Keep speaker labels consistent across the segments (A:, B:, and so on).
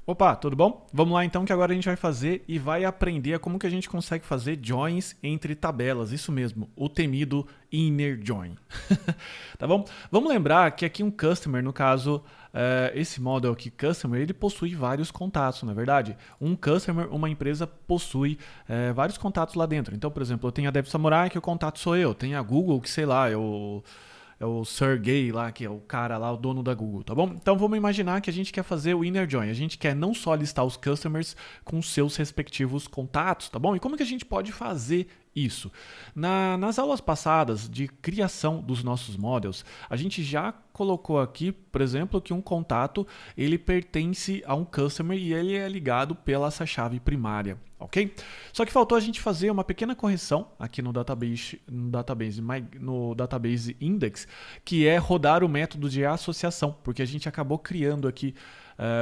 A: Opa, tudo bom? Vamos lá então que agora a gente vai fazer e vai aprender como que a gente consegue fazer joins entre tabelas, isso mesmo, o temido inner join. Tá bom? Vamos lembrar que aqui um customer, no caso, esse model aqui, customer, ele possui vários contatos, na verdade. Um customer, uma empresa possui vários contatos lá dentro. Então, por exemplo, eu tenho a Dev Samurai, que o contato sou eu. Tenho a Google, que sei lá, é o Sergey lá, que é o cara lá, o dono da Google, tá bom? Então vamos imaginar que a gente quer fazer o inner join. A gente quer não só listar os customers com seus respectivos contatos, tá bom? E como que a gente pode fazer isso? Nas aulas passadas de criação dos nossos models, a gente já colocou aqui, por exemplo, que um contato ele pertence a um customer e ele é ligado pela essa chave primária, ok? Só que faltou a gente fazer uma pequena correção aqui no database index, que é rodar o método de associação, porque a gente acabou criando aqui,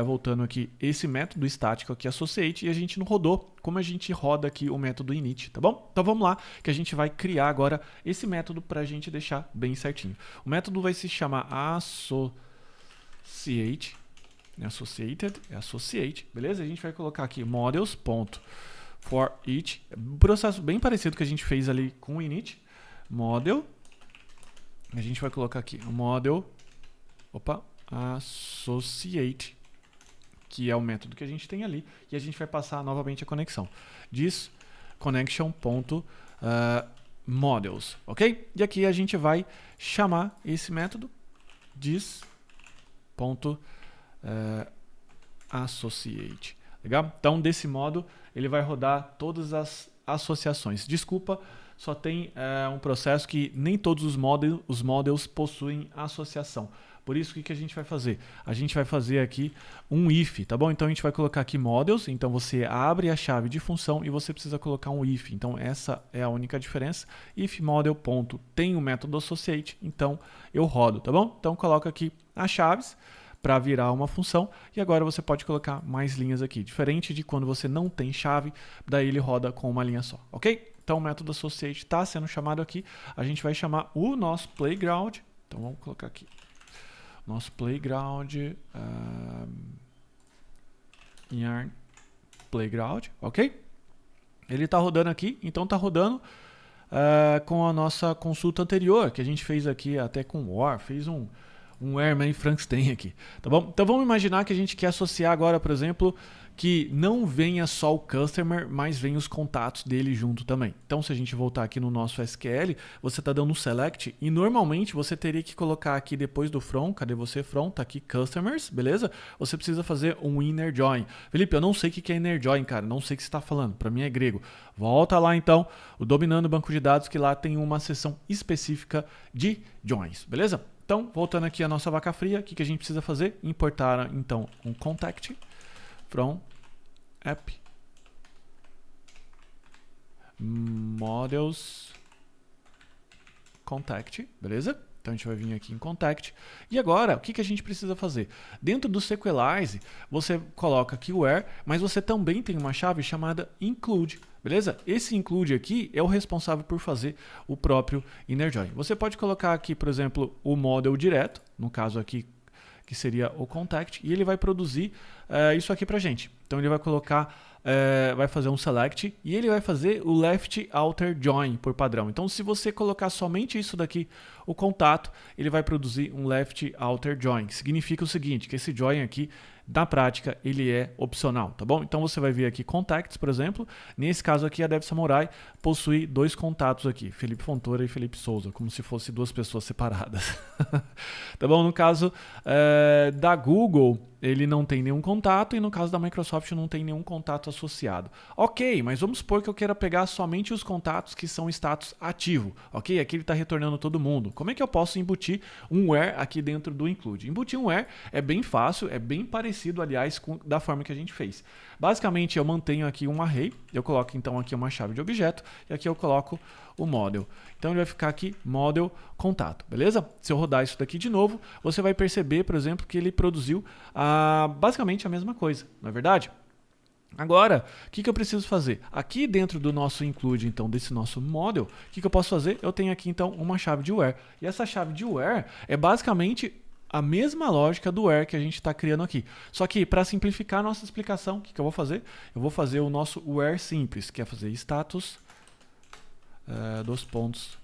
A: voltando aqui, esse método estático aqui, associate, e a gente não rodou como a gente roda aqui o método init, tá bom? Então vamos lá, que a gente vai criar agora esse método para a gente deixar bem certinho. O método vai se chamar associate, associate, beleza? A gente vai colocar aqui models.forEach, um processo bem parecido que a gente fez ali com o init, model, a gente vai colocar aqui o model, associate, que é o método que a gente tem ali, e a gente vai passar novamente a conexão. Diz connection.models, ok? E aqui a gente vai chamar esse método diz.associate. Legal? Então, desse modo, ele vai rodar todas as associações. Desculpa, só tem um processo que nem todos os models possuem associação. Por isso, o que a gente vai fazer? A gente vai fazer aqui um if, tá bom? Então, a gente vai colocar aqui models. Então, você abre a chave de função e você precisa colocar um if. Então, essa é a única diferença. If model ponto tem o método associate, então eu rodo, tá bom? Então, coloca aqui as chaves para virar uma função. E agora você pode colocar mais linhas aqui. Diferente de quando você não tem chave, daí ele roda com uma linha só, ok? Então, o método associate está sendo chamado aqui. A gente vai chamar o nosso playground. Então, vamos colocar aqui. Nosso playground, yarn playground, ok? Ele está rodando aqui, então está rodando com a nossa consulta anterior, que a gente fez aqui até com war, fez um Airman Frankenstein aqui, tá bom? Então vamos imaginar que a gente quer associar agora, por exemplo, que não venha só o customer, mas venha os contatos dele junto também. Então, se a gente voltar aqui no nosso SQL, você está dando um select e normalmente você teria que colocar aqui depois do from, cadê você from? Tá aqui customers, beleza? Você precisa fazer um inner join. Felipe, eu não sei o que é inner join, cara, não sei o que você está falando, para mim é grego. Volta lá então, o dominando o banco de dados, que lá tem uma seção específica de joins, beleza? Então, voltando aqui à nossa vaca fria, o que a gente precisa fazer? Importar então um contact from app models contact, beleza? Então a gente vai vir aqui em contact. E agora, o que a gente precisa fazer? Dentro do Sequelize, você coloca aqui o where, mas você também tem uma chave chamada include, beleza? Esse include aqui é o responsável por fazer o próprio inner join. Você pode colocar aqui, por exemplo, o model direto, no caso aqui, que seria o contact, e ele vai produzir isso aqui pra gente. Então ele vai colocar, vai fazer um select e ele vai fazer o left outer join por padrão. Então se você colocar somente isso daqui, o contato, ele vai produzir um left outer join, que significa o seguinte, que esse join aqui, na prática, ele é opcional, tá bom? Então você vai vir aqui contacts, por exemplo. Nesse caso aqui, a Dev Samurai possui dois contatos aqui, Felipe Fontoura e Felipe Souza, como se fossem duas pessoas separadas. Tá bom? No caso da Google, ele não tem nenhum contato e no caso da Microsoft não tem nenhum contato associado. Ok, mas vamos supor que eu queira pegar somente os contatos que são status ativo. Ok, aqui ele está retornando todo mundo. Como é que eu posso embutir um where aqui dentro do include? Embutir um where é bem fácil, é bem parecido, aliás, da forma que a gente fez. Basicamente, eu mantenho aqui um array, eu coloco então aqui uma chave de objeto e aqui eu coloco o model. Então ele vai ficar aqui model contato, beleza? Se eu rodar isso daqui de novo, você vai perceber, por exemplo, que ele produziu basicamente a mesma coisa, não é verdade? Agora, o que eu preciso fazer? Aqui dentro do nosso include, então, desse nosso model, o que eu posso fazer? Eu tenho aqui, então, uma chave de where. E essa chave de where é basicamente a mesma lógica do where que a gente está criando aqui. Só que para simplificar a nossa explicação, o que eu vou fazer? Eu vou fazer o nosso where simples, que é fazer status dos pontos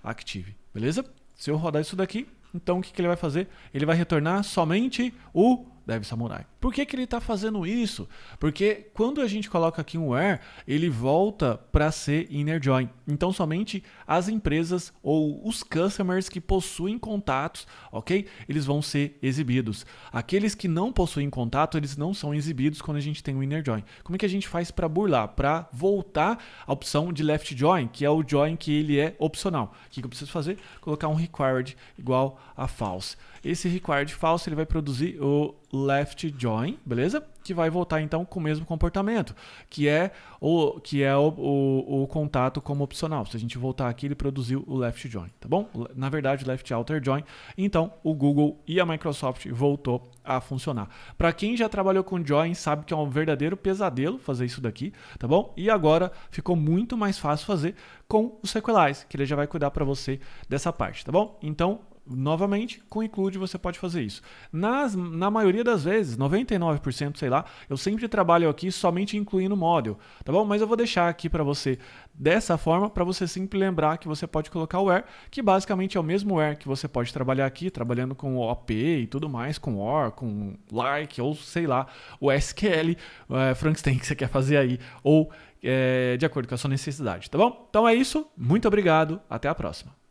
A: active, beleza? Se eu rodar isso daqui, então o que ele vai fazer? Ele vai retornar somente o Dev Samurai. Por que ele está fazendo isso? Porque quando a gente coloca aqui um where, ele volta para ser inner join. Então somente as empresas ou os customers que possuem contatos, ok? Eles vão ser exibidos. Aqueles que não possuem contato, eles não são exibidos quando a gente tem um inner join. Como é que a gente faz para burlar? Para voltar a opção de left join, que é o join que ele é opcional. O que eu preciso fazer? Colocar um required igual a false. Esse required false ele vai produzir o left join, beleza? Que vai voltar então com o mesmo comportamento, que é o contato como opcional. Se a gente voltar aqui, ele produziu o left join, tá bom? Na verdade, left outer join. Então, o Google e a Microsoft voltou a funcionar. Para quem já trabalhou com join, sabe que é um verdadeiro pesadelo fazer isso daqui, tá bom? E agora ficou muito mais fácil fazer com o Sequelize, que ele já vai cuidar para você dessa parte, tá bom? Então, novamente, com include você pode fazer isso. Na maioria das vezes, 99%, sei lá, eu sempre trabalho aqui somente incluindo model, tá bom? Mas eu vou deixar aqui para você dessa forma, para você sempre lembrar que você pode colocar o where, que basicamente é o mesmo where que você pode trabalhar aqui, trabalhando com OP e tudo mais, com OR, com like, ou sei lá, o SQL, Frankenstein que você quer fazer aí, ou de acordo com a sua necessidade, tá bom? Então é isso, muito obrigado, até a próxima.